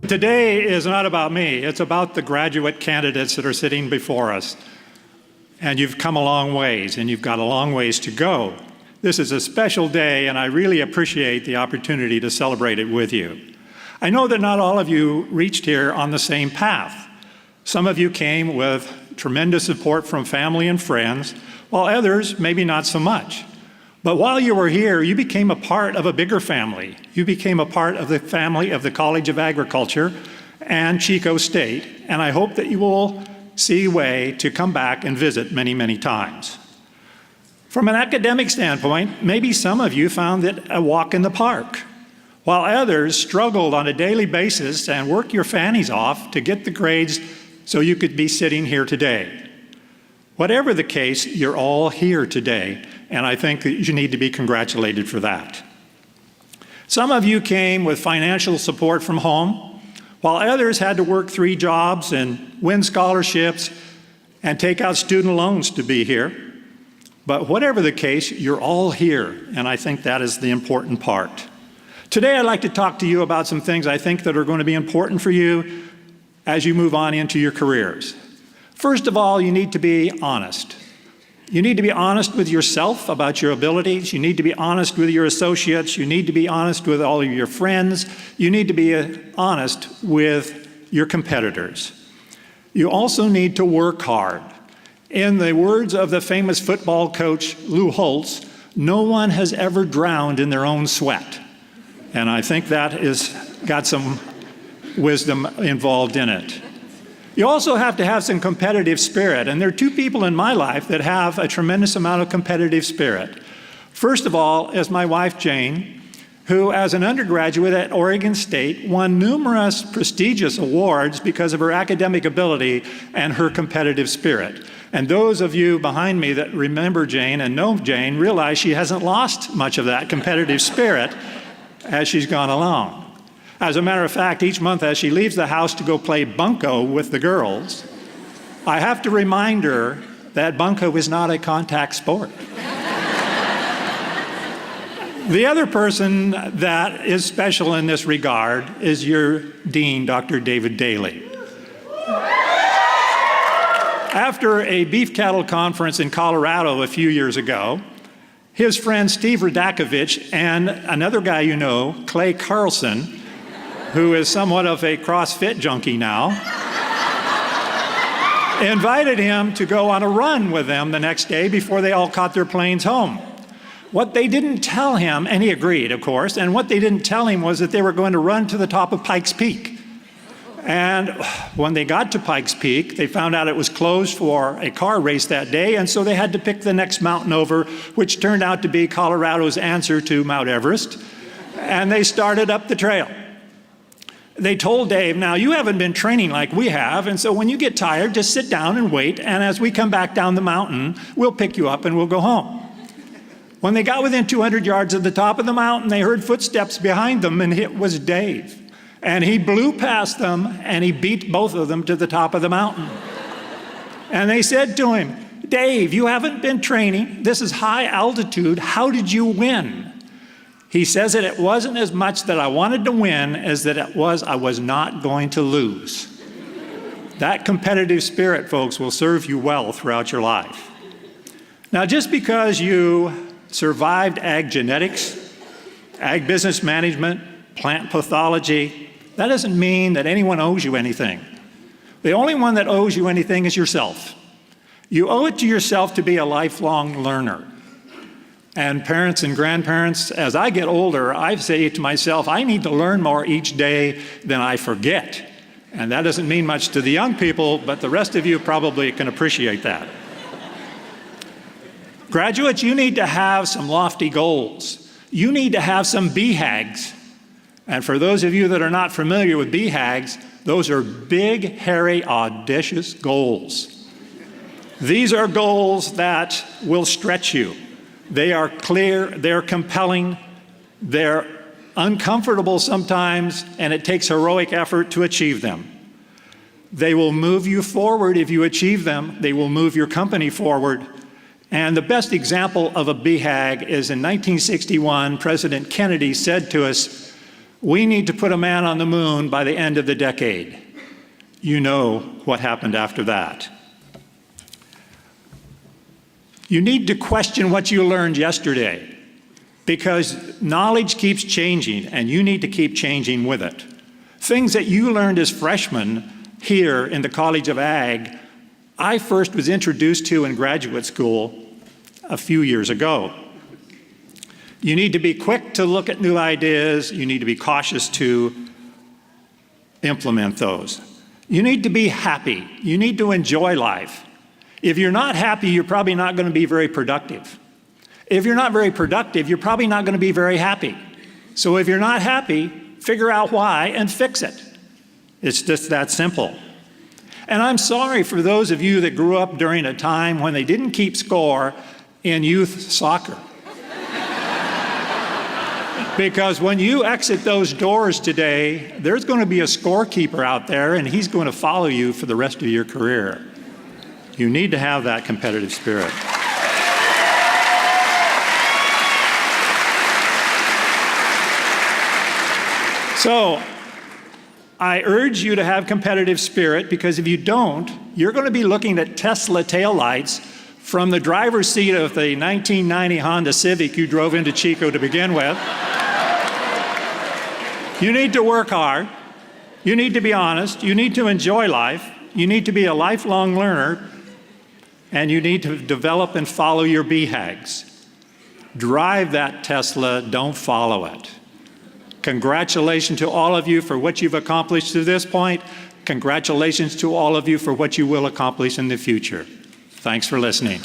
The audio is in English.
Today is not about me. It's about the graduate candidates that are sitting before us. And you've come a long ways, and you've got a long ways to go. This is a special day, and I really appreciate the opportunity to celebrate it with you. I know that not all of you reached here on the same path. Some of you came with tremendous support from family and friends, while others maybe not so much. But while you were here, you became a part of a bigger family. You became a part of the family of the College of Agriculture and Chico State, and I hope that you will see a way to come back and visit many, many times. From an academic standpoint, maybe some of you found it a walk in the park, while others struggled on a daily basis and worked your fannies off to get the grades so you could be sitting here today. Whatever the case, you're all here today, and I think that you need to be congratulated for that. Some of you came with financial support from home, while others had to work 3 jobs and win scholarships and take out student loans to be here. But whatever the case, you're all here, and I think that is the important part. Today, I'd like to talk to you about some things I think that are going to be important for you as you move on into your careers. First of all, you need to be honest. You need to be honest with yourself about your abilities. You need to be honest with your associates. You need to be honest with all of your friends. You need to be honest with your competitors. You also need to work hard. In the words of the famous football coach Lou Holtz, no one has ever drowned in their own sweat. And I think that has got some wisdom involved in it. You also have to have some competitive spirit, and there are 2 people in my life that have a tremendous amount of competitive spirit. First of all is my wife, Jane, who as an undergraduate at Oregon State won numerous prestigious awards because of her academic ability and her competitive spirit. And those of you behind me that remember Jane and know Jane realize she hasn't lost much of that competitive spirit as she's gone along. As a matter of fact, each month as she leaves the house to go play bunco with the girls, I have to remind her that bunco is not a contact sport. The other person that is special in this regard is your dean, Dr. David Daly. After a beef cattle conference in Colorado a few years ago, his friend Steve Radakovich and another guy you know, Clay Carlson, who is somewhat of a CrossFit junkie now, invited him to go on a run with them the next day before they all caught their planes home. What they didn't tell him, and he agreed, of course, and what they didn't tell him was that they were going to run to the top of Pikes Peak. And when they got to Pikes Peak, they found out it was closed for a car race that day, and so they had to pick the next mountain over, which turned out to be Colorado's answer to Mount Everest, and they started up the trail. They told Dave, now you haven't been training like we have, and so when you get tired, just sit down and wait, and as we come back down the mountain, we'll pick you up and we'll go home. When they got within 200 yards of the top of the mountain, they heard footsteps behind them, and it was Dave. And he blew past them, and he beat both of them to the top of the mountain. And they said to him, Dave, you haven't been training. This is high altitude. How did you win? He says that it wasn't as much that I wanted to win as that it was I was not going to lose. That competitive spirit, folks, will serve you well throughout your life. Now, just because you survived ag genetics, ag business management, plant pathology, that doesn't mean that anyone owes you anything. The only one that owes you anything is yourself. You owe it to yourself to be a lifelong learner. And parents and grandparents, as I get older, I say to myself, I need to learn more each day than I forget. And that doesn't mean much to the young people, but the rest of you probably can appreciate that. Graduates, you need to have some lofty goals. You need to have some BHAGs. And for those of you that are not familiar with BHAGs, those are big, hairy, audacious goals. These are goals that will stretch you. They are clear, they're compelling, they're uncomfortable sometimes, and it takes heroic effort to achieve them. They will move you forward if you achieve them. They will move your company forward. And the best example of a BHAG is in 1961, President Kennedy said to us, We need to put a man on the moon by the end of the decade. You know what happened after that. You need to question what you learned yesterday, because knowledge keeps changing and you need to keep changing with it. Things that you learned as freshmen here in the College of Ag, I first was introduced to in graduate school a few years ago. You need to be quick to look at new ideas. You need to be cautious to implement those. You need to be happy. You need to enjoy life. If you're not happy, you're probably not going to be very productive. If you're not very productive, you're probably not going to be very happy. So if you're not happy, figure out why and fix it. It's just that simple. And I'm sorry for those of you that grew up during a time when they didn't keep score in youth soccer. Because when you exit those doors today, there's going to be a scorekeeper out there and he's going to follow you for the rest of your career. You need to have that competitive spirit. So, I urge you to have competitive spirit, because if you don't, you're going to be looking at Tesla taillights from the driver's seat of the 1990 Honda Civic you drove into Chico to begin with. You need to work hard. You need to be honest. You need to enjoy life. You need to be a lifelong learner. And you need to develop and follow your BHAGs. Drive that Tesla, don't follow it. Congratulations to all of you for what you've accomplished to this point. Congratulations to all of you for what you will accomplish in the future. Thanks for listening.